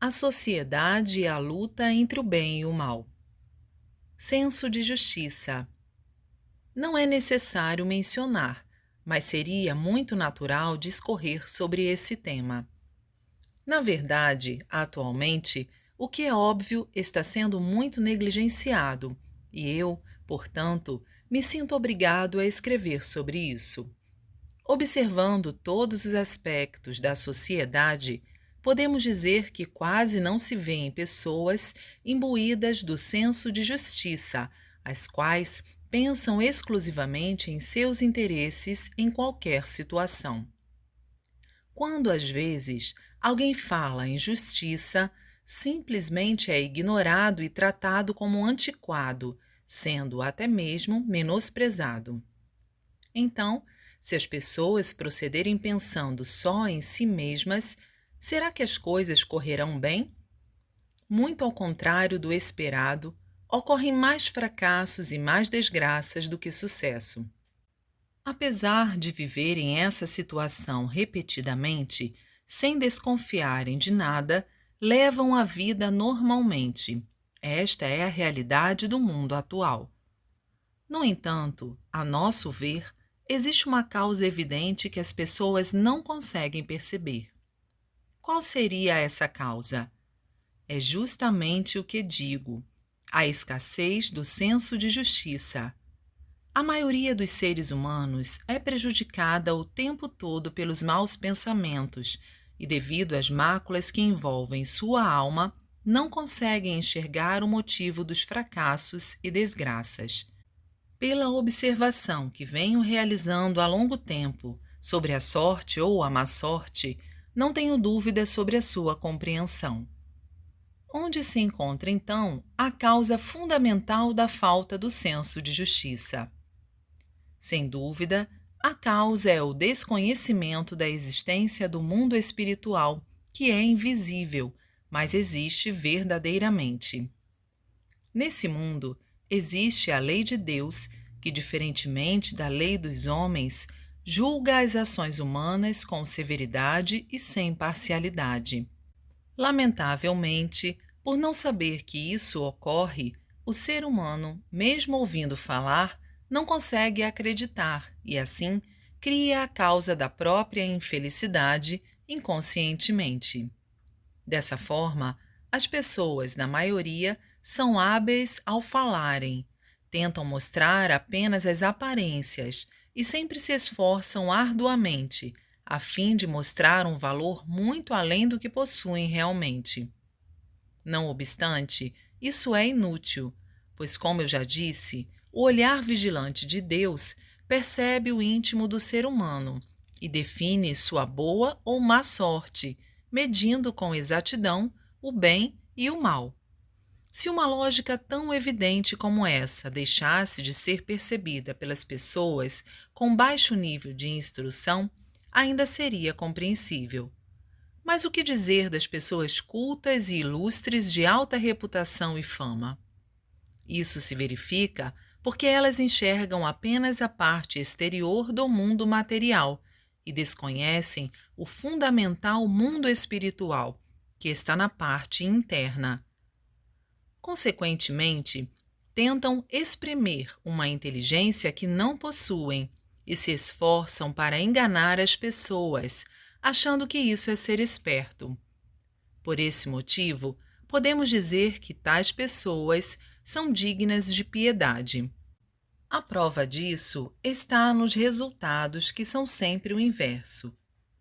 A sociedade e a luta entre o bem e o mal. Senso de justiça. Não é necessário mencionar, mas seria muito natural discorrer sobre esse tema. Na verdade, atualmente, o que é óbvio está sendo muito negligenciado, e eu, portanto, me sinto obrigado a escrever sobre isso. Observando todos os aspectos da sociedade, podemos dizer que quase não se vêem pessoas imbuídas do senso de justiça, as quais pensam exclusivamente em seus interesses em qualquer situação. Quando às vezes alguém fala em justiça, simplesmente é ignorado e tratado como antiquado, sendo até mesmo menosprezado. Então, se as pessoas procederem pensando só em si mesmas, será que as coisas correrão bem? Muito ao contrário do esperado, ocorrem mais fracassos e mais desgraças do que sucesso. Apesar de viverem essa situação repetidamente, sem desconfiarem de nada, levam a vida normalmente. Esta é a realidade do mundo atual. No entanto, a nosso ver, existe uma causa evidente que as pessoas não conseguem perceber. Qual seria essa causa? É justamente o que digo: a escassez do senso de justiça. A maioria dos seres humanos é prejudicada o tempo todo pelos maus pensamentos e, devido às máculas que envolvem sua alma, não conseguem enxergar o motivo dos fracassos e desgraças. Pela observação que venho realizando há longo tempo sobre a sorte ou a má sorte, não tenho dúvida sobre a sua compreensão. Onde se encontra, então, a causa fundamental da falta do senso de justiça? Sem dúvida, a causa é o desconhecimento da existência do mundo espiritual, que é invisível, mas existe verdadeiramente. Nesse mundo, existe a lei de Deus, que, diferentemente da lei dos homens, julga as ações humanas com severidade e sem parcialidade. Lamentavelmente, por não saber que isso ocorre, o ser humano, mesmo ouvindo falar, não consegue acreditar e, assim, cria a causa da própria infelicidade inconscientemente. Dessa forma, as pessoas, na maioria, são hábeis ao falarem, tentam mostrar apenas as aparências e sempre se esforçam arduamente, a fim de mostrar um valor muito além do que possuem realmente. Não obstante, isso é inútil, pois, como eu já disse, o olhar vigilante de Deus percebe o íntimo do ser humano e define sua boa ou má sorte, medindo com exatidão o bem e o mal. Se uma lógica tão evidente como essa deixasse de ser percebida pelas pessoas com baixo nível de instrução, ainda seria compreensível. Mas o que dizer das pessoas cultas e ilustres de alta reputação e fama? Isso se verifica porque elas enxergam apenas a parte exterior do mundo material e desconhecem o fundamental mundo espiritual, que está na parte interna. Consequentemente, tentam espremer uma inteligência que não possuem e se esforçam para enganar as pessoas, achando que isso é ser esperto. Por esse motivo, podemos dizer que tais pessoas são dignas de piedade. A prova disso está nos resultados, que são sempre o inverso.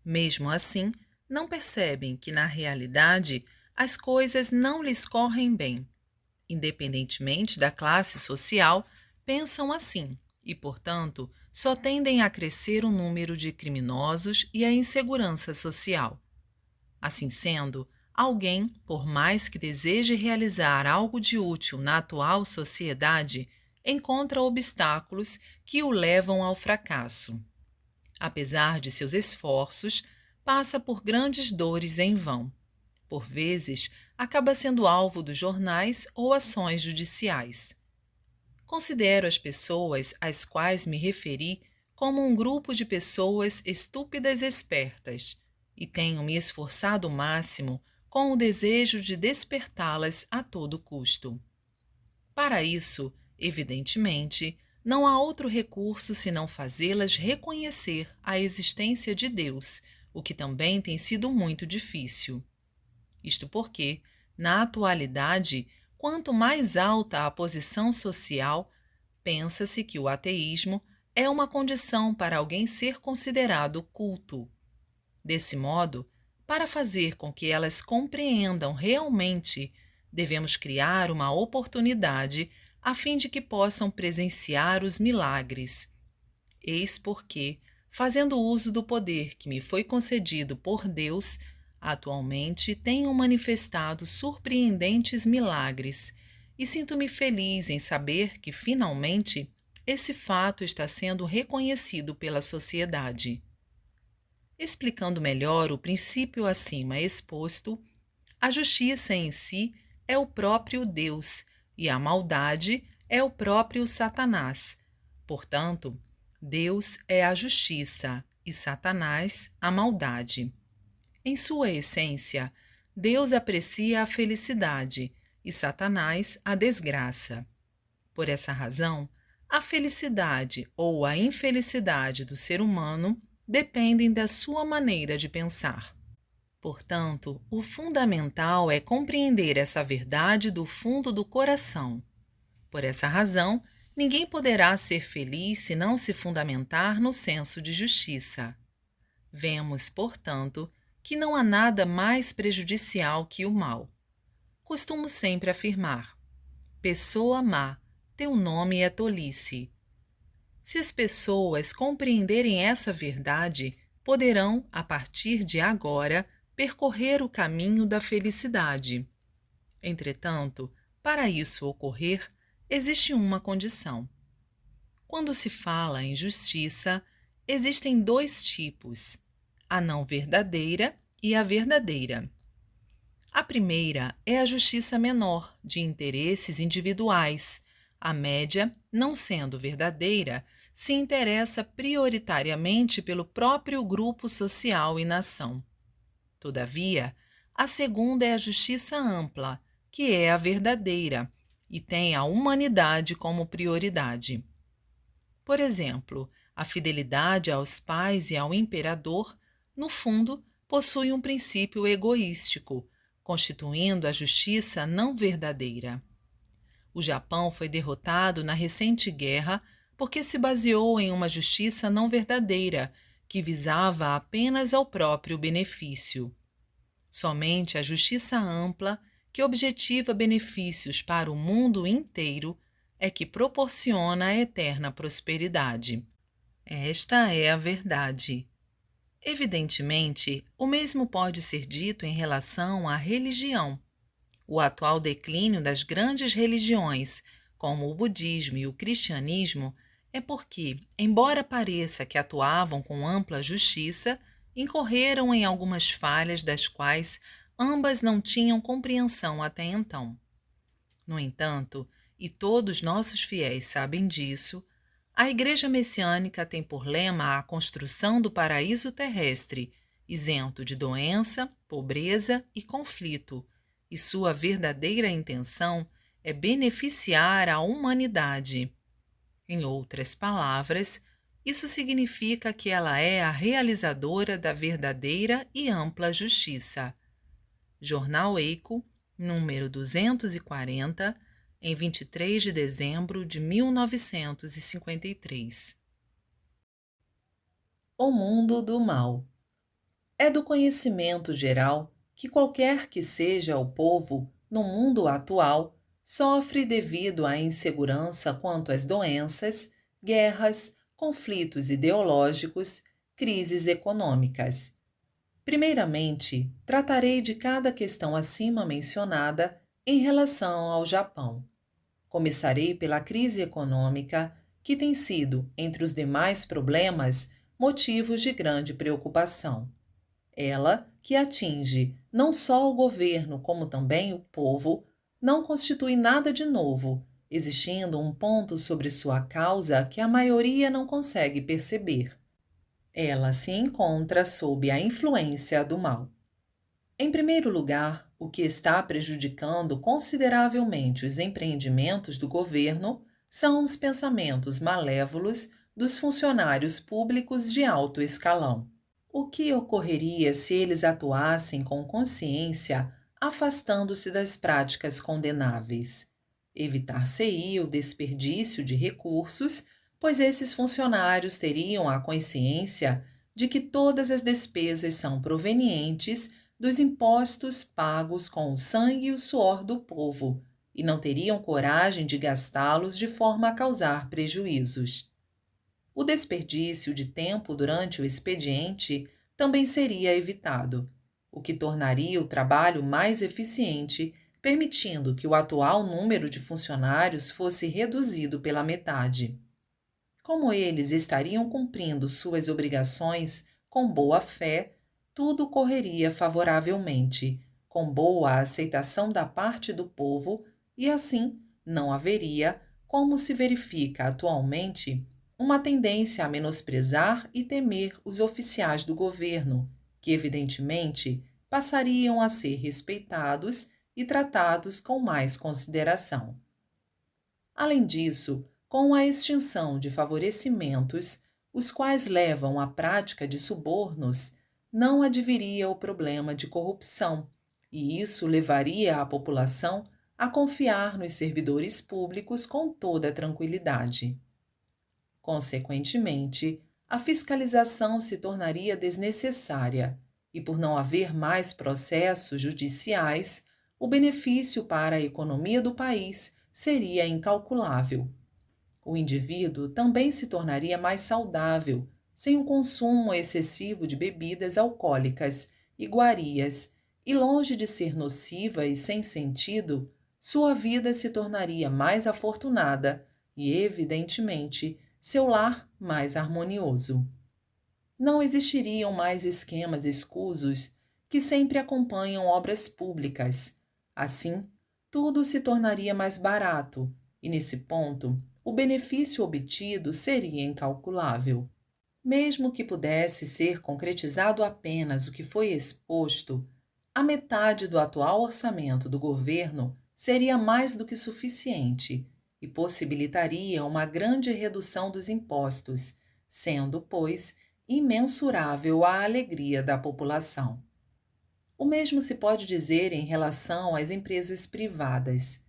Mesmo assim, não percebem que, na realidade, as coisas não lhes correm bem. Independentemente da classe social, pensam assim e, portanto, só tendem a crescer o número de criminosos e a insegurança social. Assim sendo, alguém, por mais que deseje realizar algo de útil na atual sociedade, encontra obstáculos que o levam ao fracasso. Apesar de seus esforços, passa por grandes dores em vão. Por vezes, acaba sendo alvo dos jornais ou ações judiciais. Considero as pessoas às quais me referi como um grupo de pessoas estúpidas espertas e tenho me esforçado o máximo com o desejo de despertá-las a todo custo. Para isso, evidentemente, não há outro recurso senão fazê-las reconhecer a existência de Deus, o que também tem sido muito difícil. Isto porque, na atualidade, quanto mais alta a posição social, pensa-se que o ateísmo é uma condição para alguém ser considerado culto. Desse modo, para fazer com que elas compreendam realmente, devemos criar uma oportunidade a fim de que possam presenciar os milagres. Eis porque, fazendo uso do poder que me foi concedido por Deus, atualmente tenho manifestado surpreendentes milagres e sinto-me feliz em saber que, finalmente, esse fato está sendo reconhecido pela sociedade. Explicando melhor o princípio acima exposto, a justiça em si é o próprio Deus e a maldade é o próprio Satanás. Portanto, Deus é a justiça e Satanás a maldade. Em sua essência, Deus aprecia a felicidade e Satanás a desgraça. Por essa razão, a felicidade ou a infelicidade do ser humano dependem da sua maneira de pensar. Portanto, o fundamental é compreender essa verdade do fundo do coração. Por essa razão, ninguém poderá ser feliz se não se fundamentar no senso de justiça. Vemos, portanto, que não há nada mais prejudicial que o mal. Costumo sempre afirmar: pessoa má, teu nome é tolice. Se as pessoas compreenderem essa verdade, poderão, a partir de agora, percorrer o caminho da felicidade. Entretanto, para isso ocorrer, existe uma condição. Quando se fala em justiça, existem dois tipos: a não verdadeira e a verdadeira. A primeira é a justiça menor, de interesses individuais. A média, não sendo verdadeira, se interessa prioritariamente pelo próprio grupo social e nação. Todavia, a segunda é a justiça ampla, que é a verdadeira, e tem a humanidade como prioridade. Por exemplo, a fidelidade aos pais e ao imperador, no fundo, possui um princípio egoístico, constituindo a justiça não verdadeira. O Japão foi derrotado na recente guerra porque se baseou em uma justiça não verdadeira, que visava apenas ao próprio benefício. Somente a justiça ampla, que objetiva benefícios para o mundo inteiro, é que proporciona a eterna prosperidade. Esta é a verdade. Evidentemente, o mesmo pode ser dito em relação à religião. O atual declínio das grandes religiões, como o budismo e o cristianismo, é porque, embora pareça que atuavam com ampla justiça, incorreram em algumas falhas das quais ambas não tinham compreensão até então. No entanto, e todos nossos fiéis sabem disso, a Igreja Messiânica tem por lema a construção do paraíso terrestre, isento de doença, pobreza e conflito, e sua verdadeira intenção é beneficiar a humanidade. Em outras palavras, isso significa que ela é a realizadora da verdadeira e ampla justiça. Jornal Eico, número 240, em 23 de dezembro de 1953. O mundo do mal. É do conhecimento geral que qualquer que seja o povo no mundo atual sofre devido à insegurança quanto às doenças, guerras, conflitos ideológicos, crises econômicas. Primeiramente, tratarei de cada questão acima mencionada em relação ao Japão. Começarei pela crise econômica, que tem sido, entre os demais problemas, motivos de grande preocupação. Ela, que atinge não só o governo como também o povo, não constitui nada de novo, existindo um ponto sobre sua causa que a maioria não consegue perceber. Ela se encontra sob a influência do mal. Em primeiro lugar, o que está prejudicando consideravelmente os empreendimentos do governo são os pensamentos malévolos dos funcionários públicos de alto escalão. O que ocorreria se eles atuassem com consciência, afastando-se das práticas condenáveis? Evitar-se-ia o desperdício de recursos, pois esses funcionários teriam a consciência de que todas as despesas são provenientes dos impostos pagos com o sangue e o suor do povo, e não teriam coragem de gastá-los de forma a causar prejuízos. O desperdício de tempo durante o expediente também seria evitado, o que tornaria o trabalho mais eficiente, permitindo que o atual número de funcionários fosse reduzido pela metade. Como eles estariam cumprindo suas obrigações com boa fé, tudo correria favoravelmente, com boa aceitação da parte do povo, e assim não haveria, como se verifica atualmente, uma tendência a menosprezar e temer os oficiais do governo, que evidentemente passariam a ser respeitados e tratados com mais consideração. Além disso, com a extinção de favorecimentos, os quais levam à prática de subornos, não adviria o problema de corrupção, e isso levaria a população a confiar nos servidores públicos com toda tranquilidade. Consequentemente, a fiscalização se tornaria desnecessária, e por não haver mais processos judiciais, o benefício para a economia do país seria incalculável. O indivíduo também se tornaria mais saudável, sem o consumo excessivo de bebidas alcoólicas, iguarias, e longe de ser nociva e sem sentido, sua vida se tornaria mais afortunada e, evidentemente, seu lar mais harmonioso. Não existiriam mais esquemas escusos que sempre acompanham obras públicas. Assim, tudo se tornaria mais barato, e nesse ponto, o benefício obtido seria incalculável. Mesmo que pudesse ser concretizado apenas o que foi exposto, a metade do atual orçamento do governo seria mais do que suficiente e possibilitaria uma grande redução dos impostos, sendo, pois, imensurável a alegria da população. O mesmo se pode dizer em relação às empresas privadas.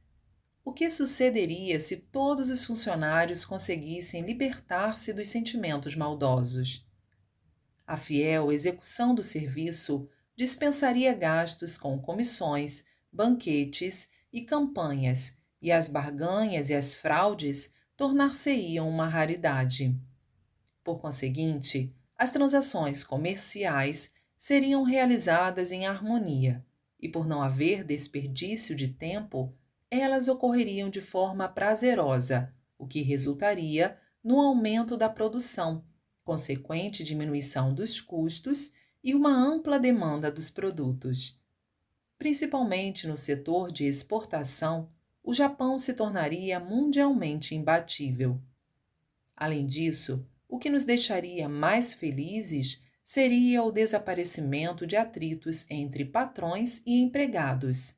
O que sucederia se todos os funcionários conseguissem libertar-se dos sentimentos maldosos? A fiel execução do serviço dispensaria gastos com comissões, banquetes e campanhas, e as barganhas e as fraudes tornar-se-iam uma raridade. Por conseguinte, as transações comerciais seriam realizadas em harmonia, e por não haver desperdício de tempo, elas ocorreriam de forma prazerosa, o que resultaria no aumento da produção, consequente diminuição dos custos e uma ampla demanda dos produtos. Principalmente no setor de exportação, o Japão se tornaria mundialmente imbatível. Além disso, o que nos deixaria mais felizes seria o desaparecimento de atritos entre patrões e empregados.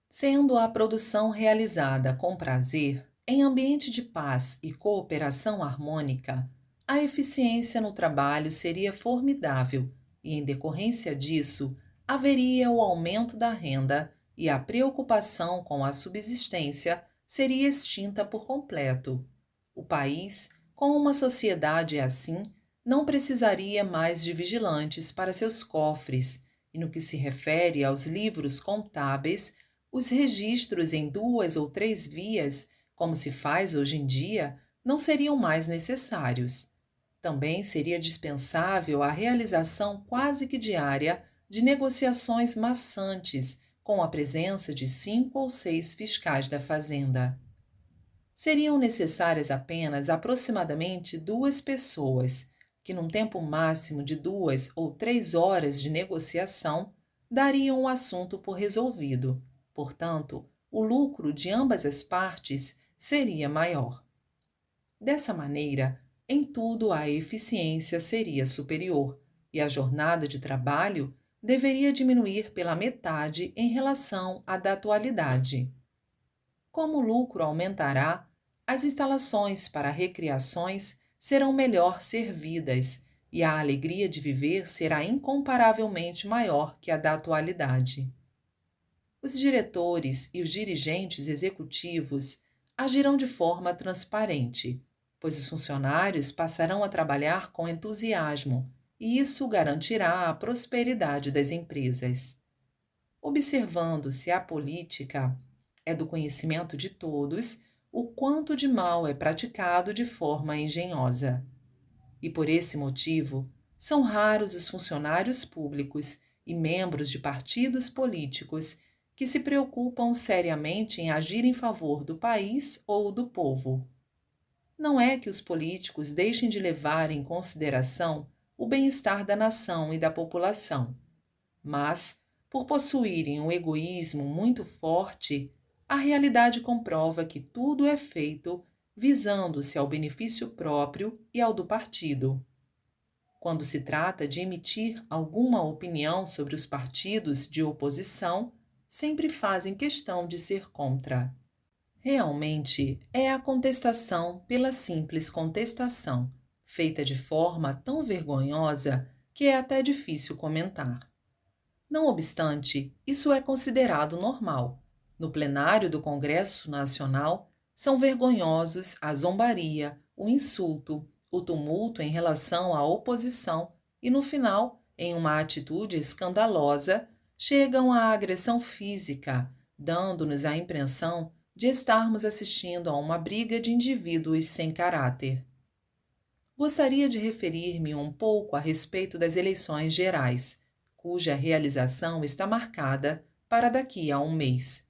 Sendo a produção realizada com prazer, em ambiente de paz e cooperação harmônica, a eficiência no trabalho seria formidável e, em decorrência disso, haveria o aumento da renda e a preocupação com a subsistência seria extinta por completo. O país, com uma sociedade assim, não precisaria mais de vigilantes para seus cofres, e no que se refere aos livros contábeis, os registros em 2 ou 3 vias, como se faz hoje em dia, não seriam mais necessários. Também seria dispensável a realização quase que diária de negociações maçantes com a presença de 5 ou 6 fiscais da fazenda. Seriam necessárias apenas aproximadamente 2 pessoas, que num tempo máximo de 2 ou 3 horas de negociação, dariam o assunto por resolvido. Portanto, o lucro de ambas as partes seria maior. Dessa maneira, em tudo a eficiência seria superior e a jornada de trabalho deveria diminuir pela metade em relação à da atualidade. Como o lucro aumentará, as instalações para recreações serão melhor servidas e a alegria de viver será incomparavelmente maior que a da atualidade. Os diretores e os dirigentes executivos agirão de forma transparente, pois os funcionários passarão a trabalhar com entusiasmo e isso garantirá a prosperidade das empresas. Observando se a política é do conhecimento de todos, o quanto de mal é praticado de forma engenhosa. E por esse motivo, são raros os funcionários públicos e membros de partidos políticos que se preocupam seriamente em agir em favor do país ou do povo. Não é que os políticos deixem de levar em consideração o bem-estar da nação e da população, mas, por possuírem um egoísmo muito forte, a realidade comprova que tudo é feito visando-se ao benefício próprio e ao do partido. Quando se trata de emitir alguma opinião sobre os partidos de oposição, sempre fazem questão de ser contra. Realmente é a contestação pela simples contestação, feita de forma tão vergonhosa que é até difícil comentar. Não obstante, isso é considerado normal. No plenário do Congresso Nacional, são vergonhosos a zombaria, o insulto, o tumulto em relação à oposição e, no final, em uma atitude escandalosa, chegam à agressão física, dando-nos a impressão de estarmos assistindo a uma briga de indivíduos sem caráter. Gostaria de referir-me um pouco a respeito das eleições gerais, cuja realização está marcada para daqui a um mês.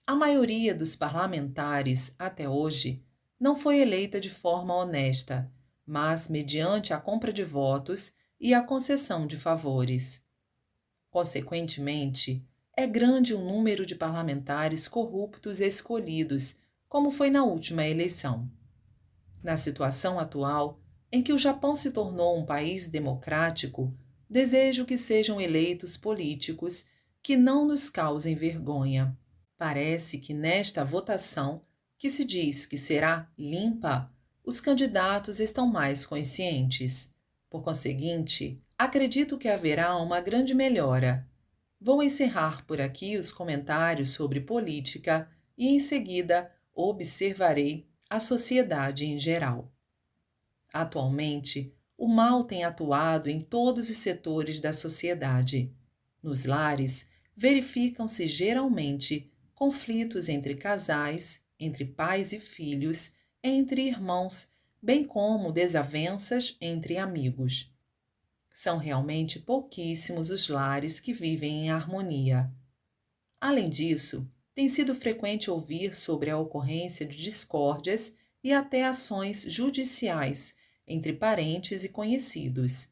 A maioria dos parlamentares, até hoje, não foi eleita de forma honesta, mas mediante a compra de votos e a concessão de favores. Consequentemente, é grande o número de parlamentares corruptos escolhidos, como foi na última eleição. Na situação atual, em que o Japão se tornou um país democrático, desejo que sejam eleitos políticos que não nos causem vergonha. Parece que nesta votação, que se diz que será limpa, os candidatos estão mais conscientes. Por conseguinte, acredito que haverá uma grande melhora. Vou encerrar por aqui os comentários sobre política e, em seguida, observarei a sociedade em geral. Atualmente, o mal tem atuado em todos os setores da sociedade. Nos lares, verificam-se geralmente conflitos entre casais, entre pais e filhos, entre irmãos, bem como desavenças entre amigos. São realmente pouquíssimos os lares que vivem em harmonia. Além disso, tem sido frequente ouvir sobre a ocorrência de discórdias e até ações judiciais entre parentes e conhecidos.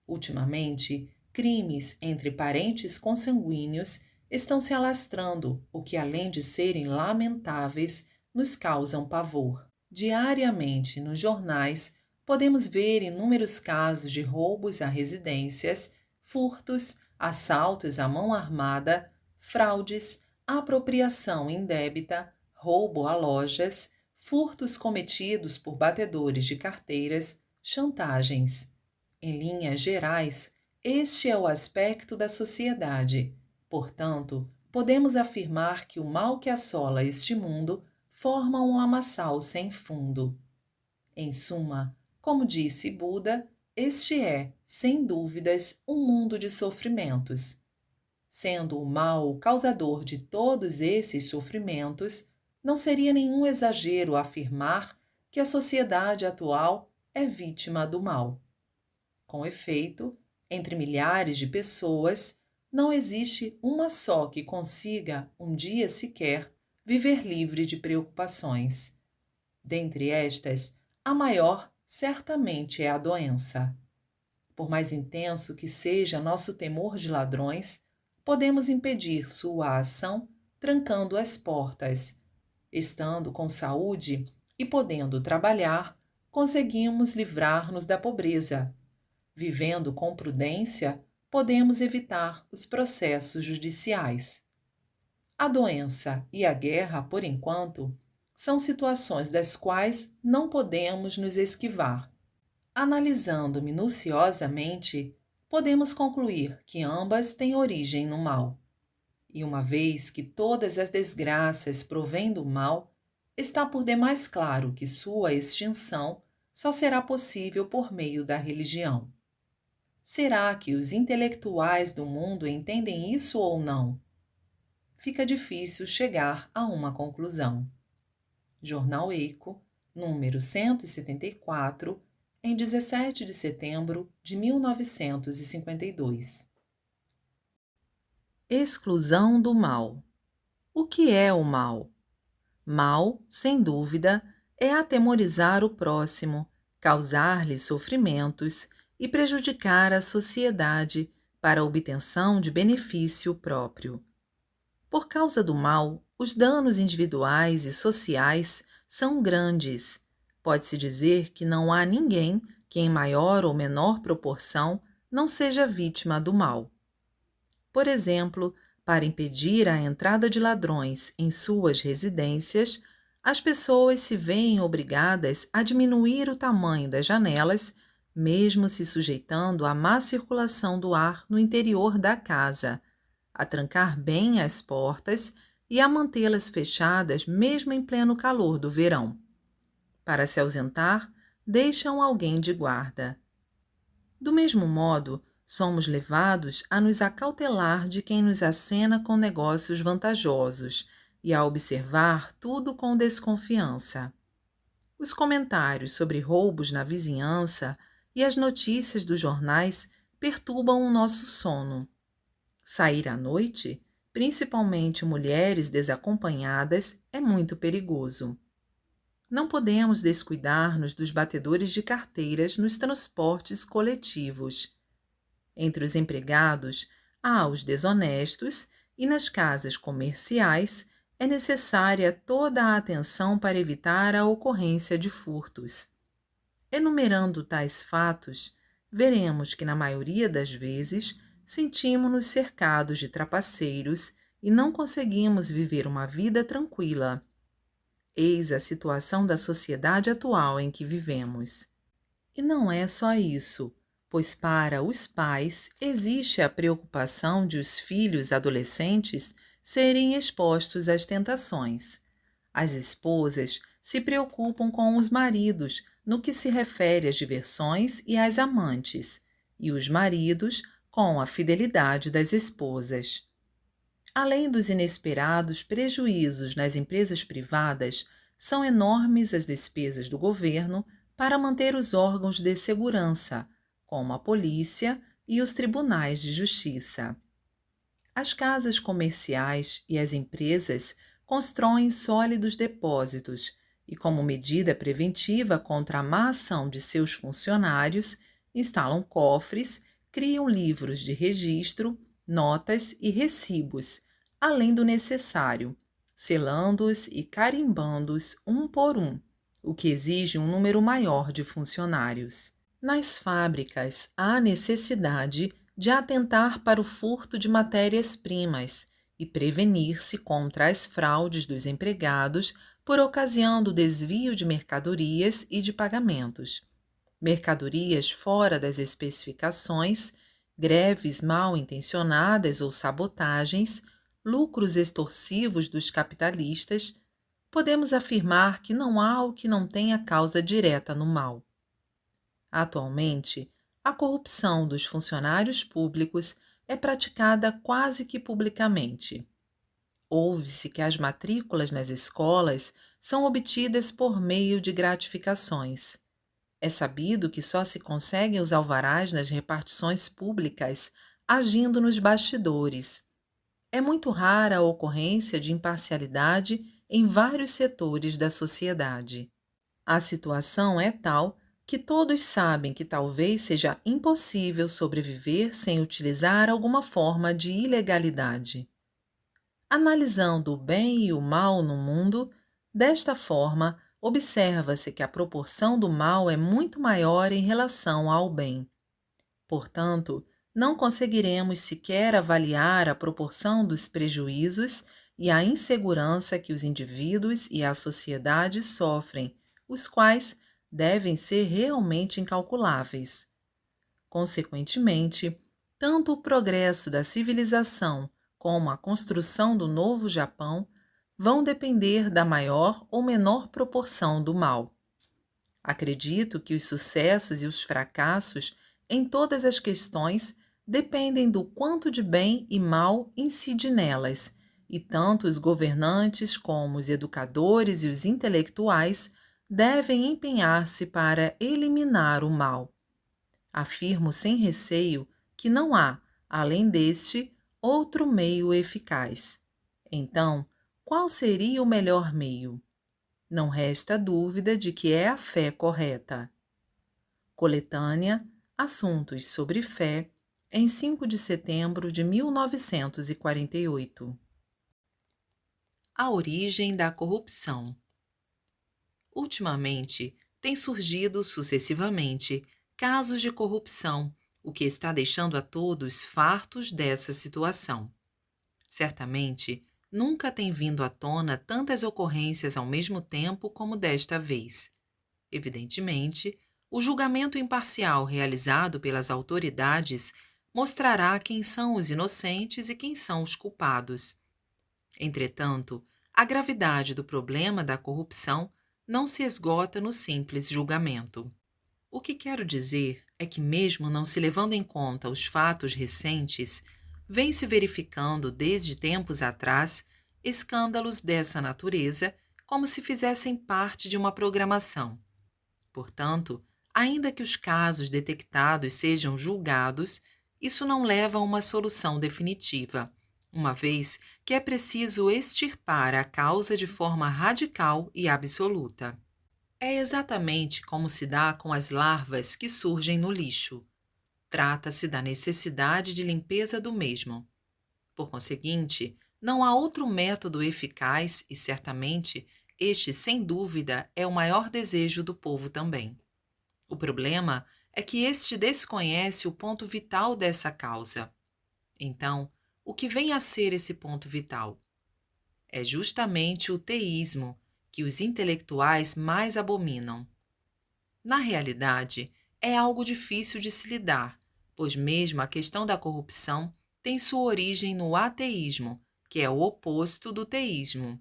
Ultimamente, crimes entre parentes consanguíneos estão se alastrando, o que, além de serem lamentáveis, nos causam pavor. Diariamente, nos jornais, podemos ver inúmeros casos de roubos a residências, furtos, assaltos à mão armada, fraudes, apropriação indébita, roubo a lojas, furtos cometidos por batedores de carteiras, chantagens. Em linhas gerais, este é o aspecto da sociedade. Portanto, podemos afirmar que o mal que assola este mundo forma um lamaçal sem fundo. Em suma, como disse Buda, este é, sem dúvidas, um mundo de sofrimentos. Sendo o mal o causador de todos esses sofrimentos, não seria nenhum exagero afirmar que a sociedade atual é vítima do mal. Com efeito, entre milhares de pessoas, não existe uma só que consiga, um dia sequer, viver livre de preocupações. Dentre estas, a maior certamente é a doença. Por mais intenso que seja nosso temor de ladrões, podemos impedir sua ação trancando as portas. Estando com saúde e podendo trabalhar, conseguimos livrar-nos da pobreza. Vivendo com prudência, podemos evitar os processos judiciais. A doença e a guerra, por enquanto, são situações das quais não podemos nos esquivar. Analisando minuciosamente, podemos concluir que ambas têm origem no mal. E uma vez que todas as desgraças provêm do mal, está por demais claro que sua extinção só será possível por meio da religião. Será que os intelectuais do mundo entendem isso ou não? Fica difícil chegar a uma conclusão. Jornal Eco, número 174, em 17 de setembro de 1952. Exclusão do mal. O que é o mal? Mal, sem dúvida, é atemorizar o próximo, causar-lhe sofrimentos e prejudicar a sociedade para a obtenção de benefício próprio. Por causa do mal, os danos individuais e sociais são grandes. Pode-se dizer que não há ninguém que, em maior ou menor proporção, não seja vítima do mal. Por exemplo, para impedir a entrada de ladrões em suas residências, as pessoas se veem obrigadas a diminuir o tamanho das janelas, mesmo se sujeitando à má circulação do ar no interior da casa, a trancar bem as portas e a mantê-las fechadas mesmo em pleno calor do verão. Para se ausentar, deixam alguém de guarda. Do mesmo modo, somos levados a nos acautelar de quem nos acena com negócios vantajosos e a observar tudo com desconfiança. Os comentários sobre roubos na vizinhança e as notícias dos jornais perturbam o nosso sono. Sair à noite, principalmente mulheres desacompanhadas, é muito perigoso. Não podemos descuidar-nos dos batedores de carteiras nos transportes coletivos. Entre os empregados, há os desonestos e nas casas comerciais é necessária toda a atenção para evitar a ocorrência de furtos. Enumerando tais fatos, veremos que na maioria das vezes sentimos-nos cercados de trapaceiros e não conseguimos viver uma vida tranquila. Eis a situação da sociedade atual em que vivemos. E não é só isso, pois para os pais existe a preocupação de os filhos adolescentes serem expostos às tentações. As esposas se preocupam com os maridos no que se refere às diversões e às amantes, e os maridos com a fidelidade das esposas. Além dos inesperados prejuízos nas empresas privadas, são enormes as despesas do governo para manter os órgãos de segurança, como a polícia e os tribunais de justiça. As casas comerciais e as empresas constroem sólidos depósitos e, como medida preventiva contra a má ação de seus funcionários, instalam cofres, criam livros de registro, notas e recibos, além do necessário, selando-os e carimbando-os um por um, o que exige um número maior de funcionários. Nas fábricas, há necessidade de atentar para o furto de matérias-primas e prevenir-se contra as fraudes dos empregados por ocasião do desvio de mercadorias e de pagamentos. Mercadorias fora das especificações, greves mal intencionadas ou sabotagens, lucros extorsivos dos capitalistas, podemos afirmar que não há o que não tenha causa direta no mal. Atualmente, a corrupção dos funcionários públicos é praticada quase que publicamente. Ouve-se que as matrículas nas escolas são obtidas por meio de gratificações. É sabido que só se conseguem os alvarás nas repartições públicas agindo nos bastidores. É muito rara a ocorrência de imparcialidade em vários setores da sociedade. A situação é tal que todos sabem que talvez seja impossível sobreviver sem utilizar alguma forma de ilegalidade. Analisando o bem e o mal no mundo, desta forma, observa-se que a proporção do mal é muito maior em relação ao bem. Portanto, não conseguiremos sequer avaliar a proporção dos prejuízos e a insegurança que os indivíduos e a sociedade sofrem, os quais devem ser realmente incalculáveis. Consequentemente, tanto o progresso da civilização como a construção do novo Japão vão depender da maior ou menor proporção do mal. Acredito que os sucessos e os fracassos em todas as questões dependem do quanto de bem e mal incide nelas, e tanto os governantes como os educadores e os intelectuais devem empenhar-se para eliminar o mal. Afirmo sem receio que não há, além deste, outro meio eficaz. Então, qual seria o melhor meio? Não resta dúvida de que é a fé correta. Coletânea Assuntos sobre Fé, em 5 de setembro de 1948. A origem da corrupção. Ultimamente, têm surgido sucessivamente casos de corrupção, o que está deixando a todos fartos dessa situação. Certamente, nunca tem vindo à tona tantas ocorrências ao mesmo tempo como desta vez. Evidentemente, o julgamento imparcial realizado pelas autoridades mostrará quem são os inocentes e quem são os culpados. Entretanto, a gravidade do problema da corrupção não se esgota no simples julgamento. O que quero dizer é que, mesmo não se levando em conta os fatos recentes, vem se verificando desde tempos atrás escândalos dessa natureza como se fizessem parte de uma programação. Portanto, ainda que os casos detectados sejam julgados, isso não leva a uma solução definitiva, uma vez que é preciso extirpar a causa de forma radical e absoluta. É exatamente como se dá com as larvas que surgem no lixo. Trata-se da necessidade de limpeza do mesmo. Por conseguinte, não há outro método eficaz e, certamente, este, sem dúvida, é o maior desejo do povo também. O problema é que este desconhece o ponto vital dessa causa. Então, o que vem a ser esse ponto vital? É justamente o teísmo, que os intelectuais mais abominam. Na realidade, é algo difícil de se lidar, pois mesmo a questão da corrupção tem sua origem no ateísmo, que é o oposto do teísmo.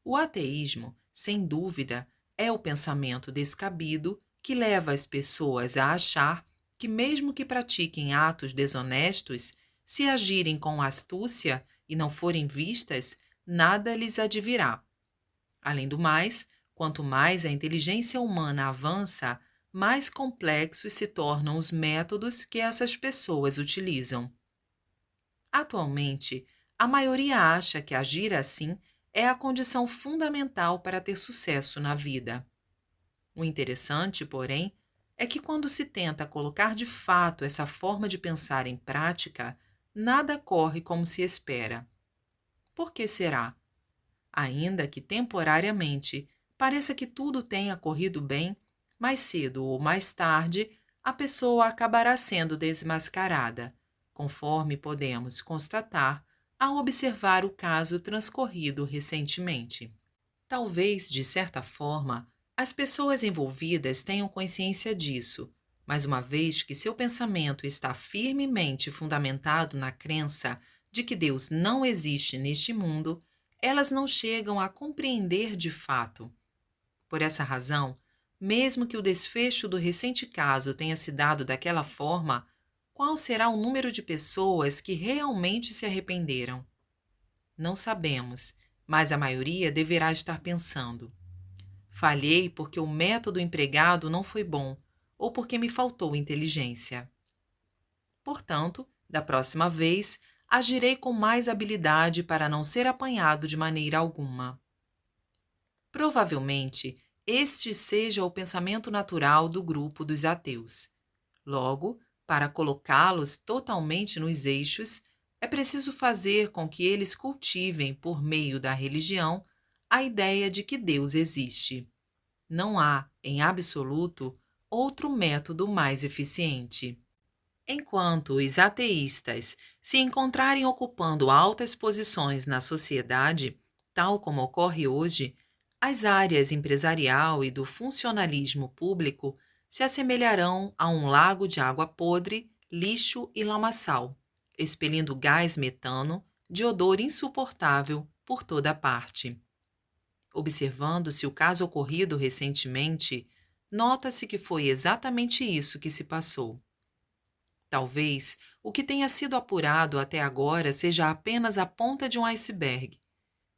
O ateísmo, sem dúvida, é o pensamento descabido que leva as pessoas a achar que, mesmo que pratiquem atos desonestos, se agirem com astúcia e não forem vistas, nada lhes advirá. Além do mais, quanto mais a inteligência humana avança, mais complexos se tornam os métodos que essas pessoas utilizam. Atualmente, a maioria acha que agir assim é a condição fundamental para ter sucesso na vida. O interessante, porém, é que quando se tenta colocar de fato essa forma de pensar em prática, nada corre como se espera. Por que será? Ainda que temporariamente pareça que tudo tenha corrido bem, mais cedo ou mais tarde a pessoa acabará sendo desmascarada, conforme podemos constatar ao observar o caso transcorrido recentemente. Talvez, de certa forma, as pessoas envolvidas tenham consciência disso, mas uma vez que seu pensamento está firmemente fundamentado na crença de que Deus não existe neste mundo, elas não chegam a compreender de fato. Por essa razão, mesmo que o desfecho do recente caso tenha se dado daquela forma, qual será o número de pessoas que realmente se arrependeram? Não sabemos, mas a maioria deverá estar pensando: falhei porque o método empregado não foi bom ou porque me faltou inteligência. Portanto, da próxima vez, agirei com mais habilidade para não ser apanhado de maneira alguma. Provavelmente, este seja o pensamento natural do grupo dos ateus. Logo, para colocá-los totalmente nos eixos, é preciso fazer com que eles cultivem, por meio da religião, a ideia de que Deus existe. Não há, em absoluto, outro método mais eficiente. Enquanto os ateístas se encontrarem ocupando altas posições na sociedade, tal como ocorre hoje, as áreas empresarial e do funcionalismo público se assemelharão a um lago de água podre, lixo e lamaçal, expelindo gás metano de odor insuportável por toda parte. Observando-se o caso ocorrido recentemente, nota-se que foi exatamente isso que se passou. Talvez o que tenha sido apurado até agora seja apenas a ponta de um iceberg,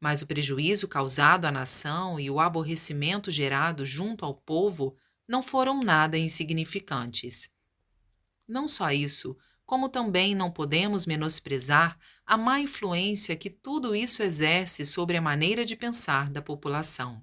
mas o prejuízo causado à nação e o aborrecimento gerado junto ao povo não foram nada insignificantes. Não só isso, como também não podemos menosprezar a má influência que tudo isso exerce sobre a maneira de pensar da população.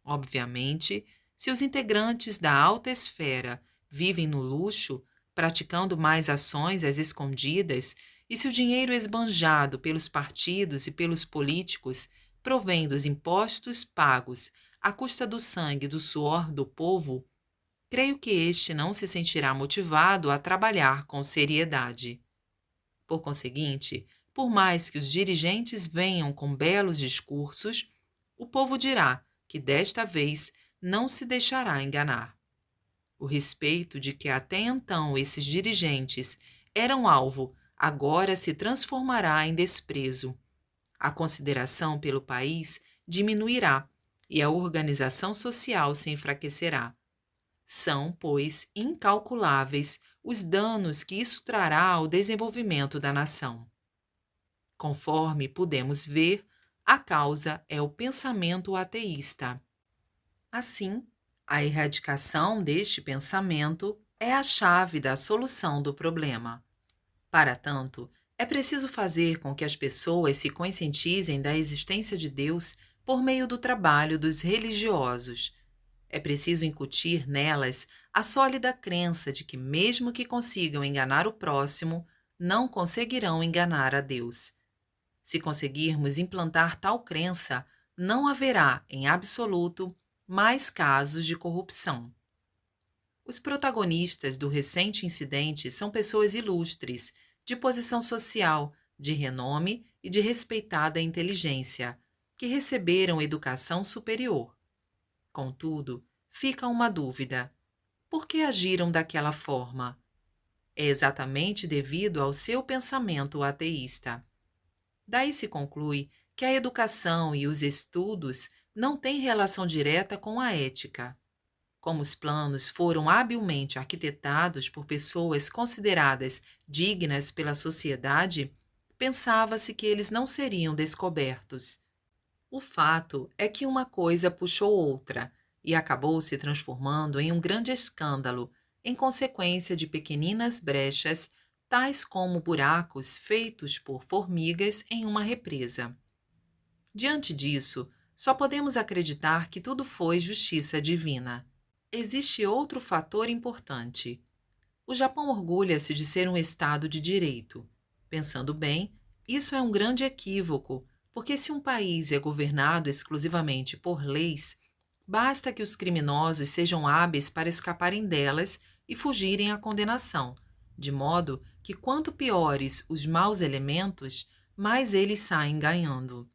Obviamente, se os integrantes da alta esfera vivem no luxo, praticando mais ações às escondidas, e se o dinheiro esbanjado pelos partidos e pelos políticos provém dos impostos pagos à custa do sangue e do suor do povo, creio que este não se sentirá motivado a trabalhar com seriedade. Por conseguinte, por mais que os dirigentes venham com belos discursos, o povo dirá que desta vez não se deixará enganar. O respeito de que até então esses dirigentes eram alvo agora se transformará em desprezo. A consideração pelo país diminuirá e a organização social se enfraquecerá. São, pois, incalculáveis os danos que isso trará ao desenvolvimento da nação. Conforme podemos ver, a causa é o pensamento ateísta. Assim, a erradicação deste pensamento é a chave da solução do problema. Para tanto, é preciso fazer com que as pessoas se conscientizem da existência de Deus por meio do trabalho dos religiosos. É preciso incutir nelas a sólida crença de que, mesmo que consigam enganar o próximo, não conseguirão enganar a Deus. Se conseguirmos implantar tal crença, não haverá, em absoluto, mais casos de corrupção. Os protagonistas do recente incidente são pessoas ilustres, de posição social, de renome e de respeitada inteligência, que receberam educação superior. Contudo, fica uma dúvida: por que agiram daquela forma? É exatamente devido ao seu pensamento ateísta. Daí se conclui que a educação e os estudos não têm relação direta com a ética. Como os planos foram habilmente arquitetados por pessoas consideradas dignas pela sociedade, pensava-se que eles não seriam descobertos. O fato é que uma coisa puxou outra e acabou se transformando em um grande escândalo, em consequência de pequeninas brechas, tais como buracos feitos por formigas em uma represa. Diante disso, só podemos acreditar que tudo foi justiça divina. Existe outro fator importante. O Japão orgulha-se de ser um Estado de direito. Pensando bem, isso é um grande equívoco, porque se um país é governado exclusivamente por leis, basta que os criminosos sejam hábeis para escaparem delas e fugirem à condenação, de modo que quanto piores os maus elementos, mais eles saem ganhando.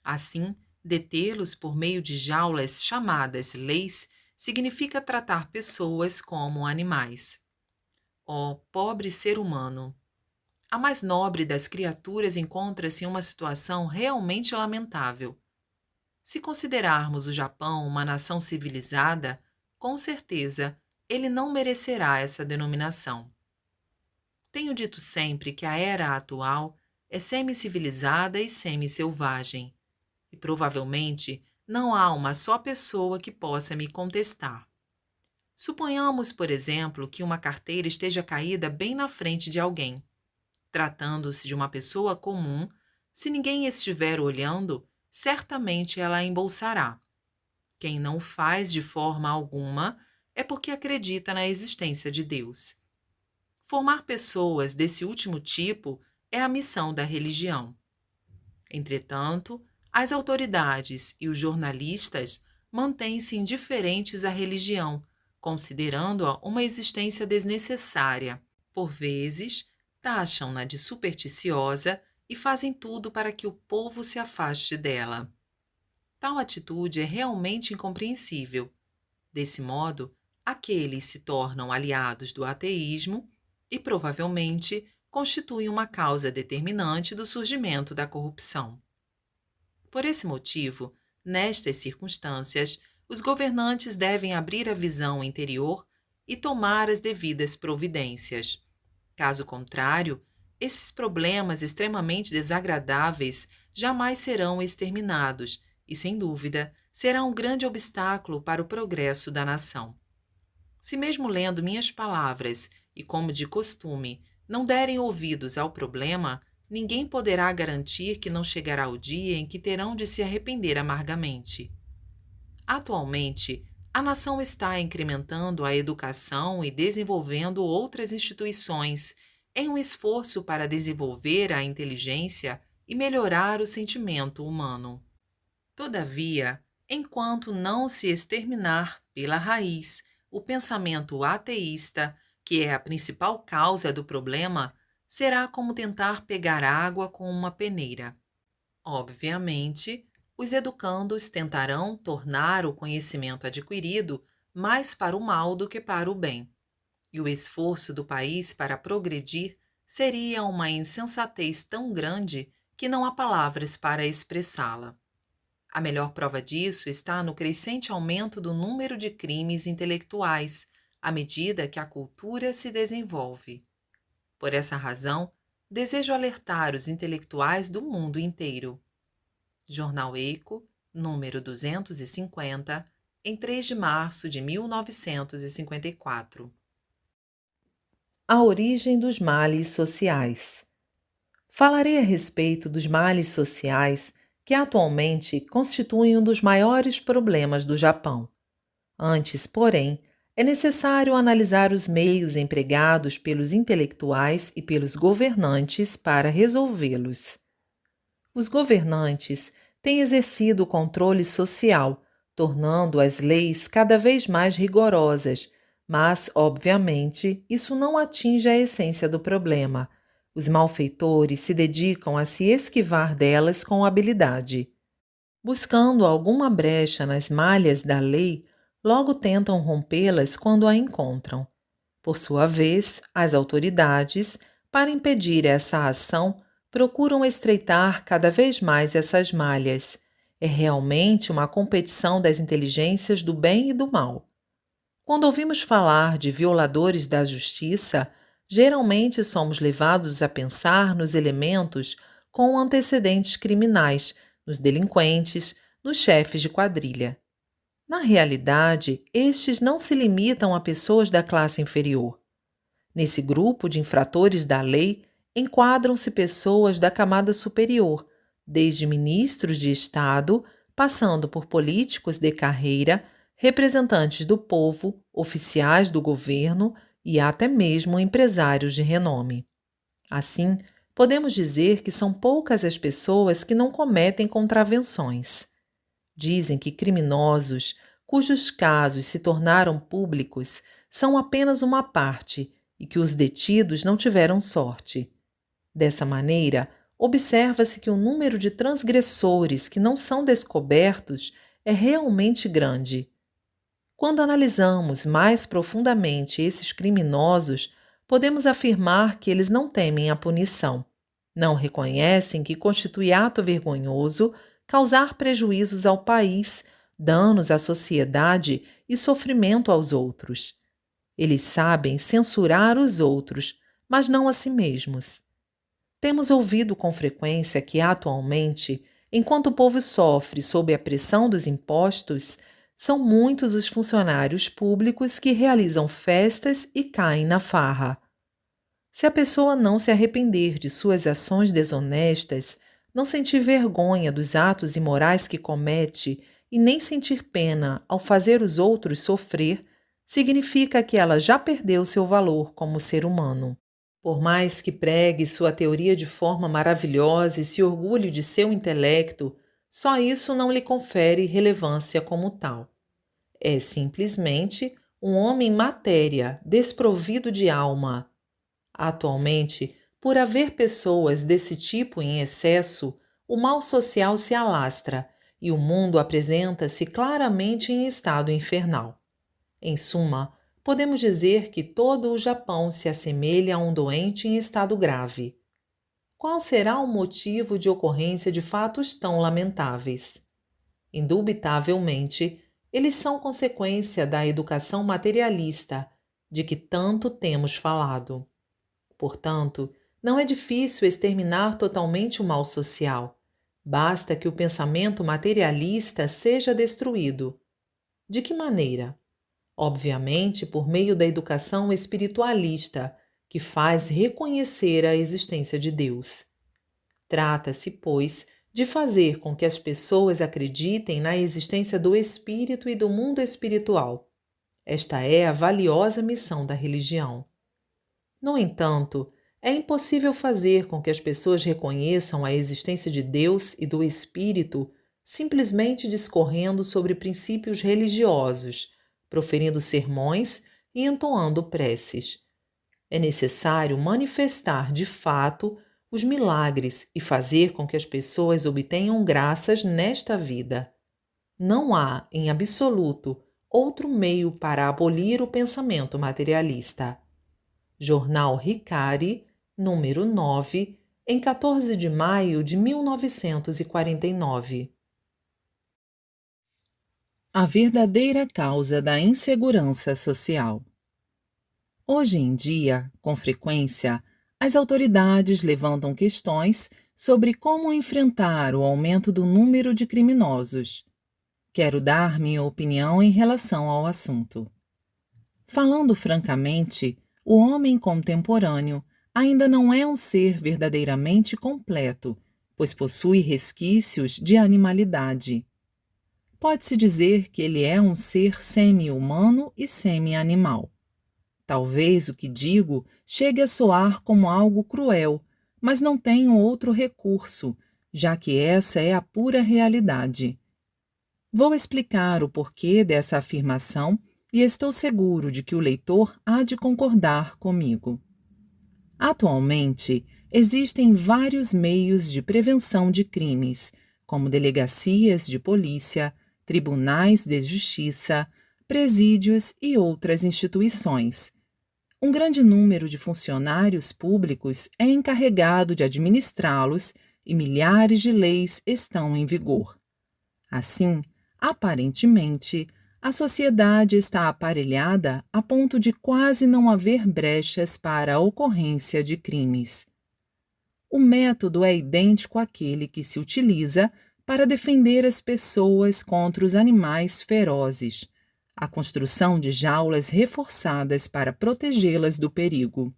Assim, detê-los por meio de jaulas chamadas leis significa tratar pessoas como animais. Ó, pobre ser humano! A mais nobre das criaturas encontra-se em uma situação realmente lamentável. Se considerarmos o Japão uma nação civilizada, com certeza ele não merecerá essa denominação. Tenho dito sempre que a era atual é semi-civilizada e semi-selvagem, e provavelmente não há uma só pessoa que possa me contestar. Suponhamos, por exemplo, que uma carteira esteja caída bem na frente de alguém. Tratando-se de uma pessoa comum, se ninguém estiver olhando, certamente ela a embolsará. Quem não o faz de forma alguma é porque acredita na existência de Deus. Formar pessoas desse último tipo é a missão da religião. Entretanto, as autoridades e os jornalistas mantêm-se indiferentes à religião, considerando-a uma existência desnecessária, Por vezes, taxam-na de supersticiosa e fazem tudo para que o povo se afaste dela. Tal atitude é realmente incompreensível. Desse modo, aqueles se tornam aliados do ateísmo e, provavelmente, constituem uma causa determinante do surgimento da corrupção. Por esse motivo, nestas circunstâncias, os governantes devem abrir a visão interior e tomar as devidas providências. Caso contrário, esses problemas extremamente desagradáveis jamais serão exterminados e, sem dúvida, será um grande obstáculo para o progresso da nação. Se mesmo lendo minhas palavras e como de costume não derem ouvidos ao problema, ninguém poderá garantir que não chegará o dia em que terão de se arrepender amargamente. Atualmente, a nação está incrementando a educação e desenvolvendo outras instituições em um esforço para desenvolver a inteligência e melhorar o sentimento humano. Todavia, enquanto não se exterminar pela raiz o pensamento ateísta, que é a principal causa do problema, será como tentar pegar água com uma peneira. Obviamente, os educandos tentarão tornar o conhecimento adquirido mais para o mal do que para o bem, e o esforço do país para progredir seria uma insensatez tão grande que não há palavras para expressá-la. A melhor prova disso está no crescente aumento do número de crimes intelectuais à medida que a cultura se desenvolve. Por essa razão, desejo alertar os intelectuais do mundo inteiro. Jornal Eco, número 250, em 3 de março de 1954. A origem dos males sociais. Falarei a respeito dos males sociais que atualmente constituem um dos maiores problemas do Japão. Antes, porém, é necessário analisar os meios empregados pelos intelectuais e pelos governantes para resolvê-los. Os governantes têm exercido o controle social, tornando as leis cada vez mais rigorosas, mas, obviamente, isso não atinge a essência do problema. Os malfeitores se dedicam a se esquivar delas com habilidade. Buscando alguma brecha nas malhas da lei, logo tentam rompê-las quando a encontram. Por sua vez, as autoridades, para impedir essa ação, procuram estreitar cada vez mais essas malhas. É realmente uma competição das inteligências do bem e do mal. Quando ouvimos falar de violadores da justiça, geralmente somos levados a pensar nos elementos com antecedentes criminais, nos delinquentes, nos chefes de quadrilha. Na realidade, estes não se limitam a pessoas da classe inferior. Nesse grupo de infratores da lei, enquadram-se pessoas da camada superior, desde ministros de Estado, passando por políticos de carreira, representantes do povo, oficiais do governo e até mesmo empresários de renome. Assim, podemos dizer que são poucas as pessoas que não cometem contravenções. Dizem que criminosos, cujos casos se tornaram públicos, são apenas uma parte e que os detidos não tiveram sorte. Dessa maneira, observa-se que o número de transgressores que não são descobertos é realmente grande. Quando analisamos mais profundamente esses criminosos, podemos afirmar que eles não temem a punição. Não reconhecem que constitui ato vergonhoso causar prejuízos ao país, danos à sociedade e sofrimento aos outros. Eles sabem censurar os outros, mas não a si mesmos. Temos ouvido com frequência que, atualmente, enquanto o povo sofre sob a pressão dos impostos, são muitos os funcionários públicos que realizam festas e caem na farra. Se a pessoa não se arrepender de suas ações desonestas, não sentir vergonha dos atos imorais que comete e nem sentir pena ao fazer os outros sofrer, significa que ela já perdeu seu valor como ser humano. Por mais que pregue sua teoria de forma maravilhosa e se orgulhe de seu intelecto, só isso não lhe confere relevância como tal. É simplesmente um homem matéria, desprovido de alma. Atualmente, por haver pessoas desse tipo em excesso, o mal social se alastra e o mundo apresenta-se claramente em estado infernal. Em suma, podemos dizer que todo o Japão se assemelha a um doente em estado grave. Qual será o motivo de ocorrência de fatos tão lamentáveis? Indubitavelmente, eles são consequência da educação materialista de que tanto temos falado. Portanto, não é difícil exterminar totalmente o mal social. Basta que o pensamento materialista seja destruído. De que maneira? Obviamente, por meio da educação espiritualista, que faz reconhecer a existência de Deus. Trata-se, pois, de fazer com que as pessoas acreditem na existência do espírito e do mundo espiritual. Esta é a valiosa missão da religião. No entanto, é impossível fazer com que as pessoas reconheçam a existência de Deus e do espírito simplesmente discorrendo sobre princípios religiosos, proferindo sermões e entoando preces. É necessário manifestar de fato os milagres e fazer com que as pessoas obtenham graças nesta vida. Não há, em absoluto, outro meio para abolir o pensamento materialista. Jornal Hikari, número 9, em 14 de maio de 1949. A verdadeira causa da insegurança social. Hoje em dia, com frequência, as autoridades levantam questões sobre como enfrentar o aumento do número de criminosos. Quero dar minha opinião em relação ao assunto. Falando francamente, o homem contemporâneo ainda não é um ser verdadeiramente completo, pois possui resquícios de animalidade. Pode-se dizer que ele é um ser semi-humano e semi-animal. Talvez o que digo chegue a soar como algo cruel, mas não tenho outro recurso, já que essa é a pura realidade. Vou explicar o porquê dessa afirmação e estou seguro de que o leitor há de concordar comigo. Atualmente, existem vários meios de prevenção de crimes, como delegacias de polícia, tribunais de justiça, presídios e outras instituições. Um grande número de funcionários públicos é encarregado de administrá-los e milhares de leis estão em vigor. Assim, aparentemente, a sociedade está aparelhada a ponto de quase não haver brechas para a ocorrência de crimes. O método é idêntico àquele que se utiliza para defender as pessoas contra os animais ferozes, a construção de jaulas reforçadas para protegê-las do perigo.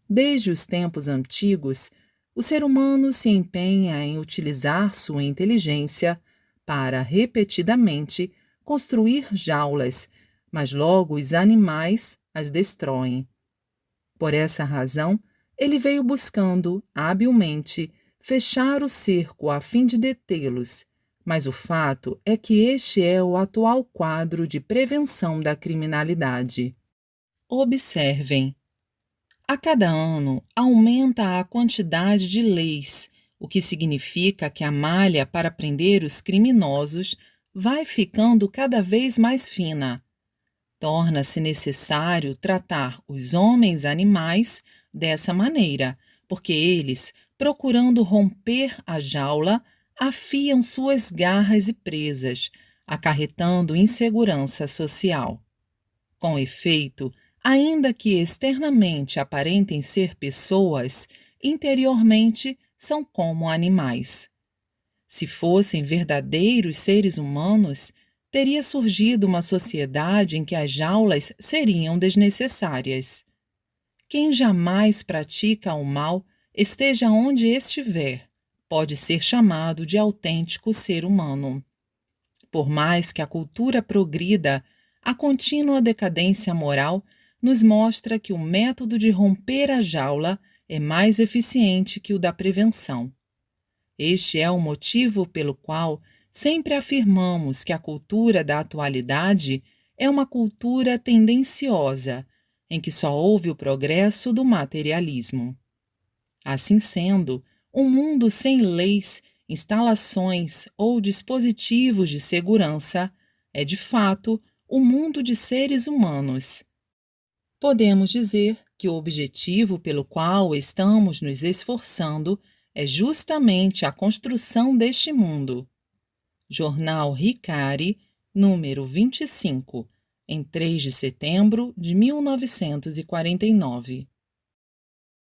Desde os tempos antigos, o ser humano se empenha em utilizar sua inteligência para, repetidamente, construir jaulas, mas logo os animais as destroem. Por essa razão, ele veio buscando, habilmente, fechar o cerco a fim de detê-los, mas o fato é que este é o atual quadro de prevenção da criminalidade. Observem. A cada ano, aumenta a quantidade de leis, o que significa que a malha para prender os criminosos vai ficando cada vez mais fina. Torna-se necessário tratar os homens-animais dessa maneira, porque eles, procurando romper a jaula, afiam suas garras e presas, acarretando insegurança social. Com efeito, ainda que externamente aparentem ser pessoas, interiormente são como animais. Se fossem verdadeiros seres humanos, teria surgido uma sociedade em que as jaulas seriam desnecessárias. Quem jamais pratica o mal, esteja onde estiver, pode ser chamado de autêntico ser humano. Por mais que a cultura progrida, a contínua decadência moral nos mostra que o método de romper a jaula é mais eficiente que o da prevenção. Este é o motivo pelo qual sempre afirmamos que a cultura da atualidade é uma cultura tendenciosa, em que só houve o progresso do materialismo. Assim sendo, um mundo sem leis, instalações ou dispositivos de segurança é, de fato, o mundo de seres humanos. Podemos dizer que o objetivo pelo qual estamos nos esforçando é justamente a construção deste mundo. Jornal Ricari, número 25, em 3 de setembro de 1949.